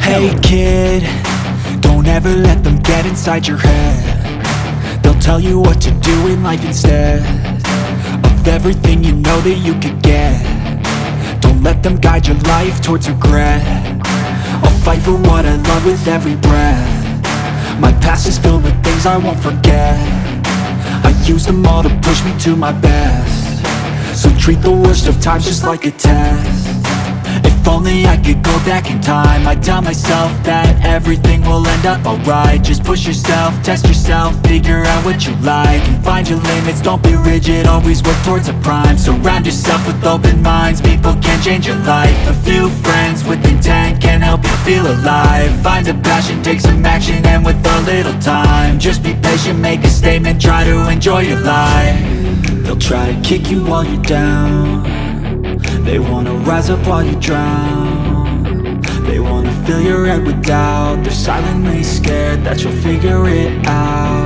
Hey kid, don't ever let them get inside your head. They'll tell you what to do in life instead of everything you know that you could get. Don't let them guide your life towards regret. I'll fight for what I love with every breath. My past is filled with things I won't forget. I use them all to push me to my best. So treat the worst of times just like a test. If only I could go back in time, I'd tell myself that everything will end up alright. Just push yourself, test yourself, figure out what you like, and find your limits, don't be rigid, always work towards a prime. Surround yourself with open minds, people can change your life. A few friends with intent can help you feel alive. Find a passion, take some action, and with a little time, just be patient, make a statement, try to enjoy your life. They'll try to kick you while you're down. They wanna rise up while you drown. They wanna fill your head with doubt. They're silently scared that you'll figure it out.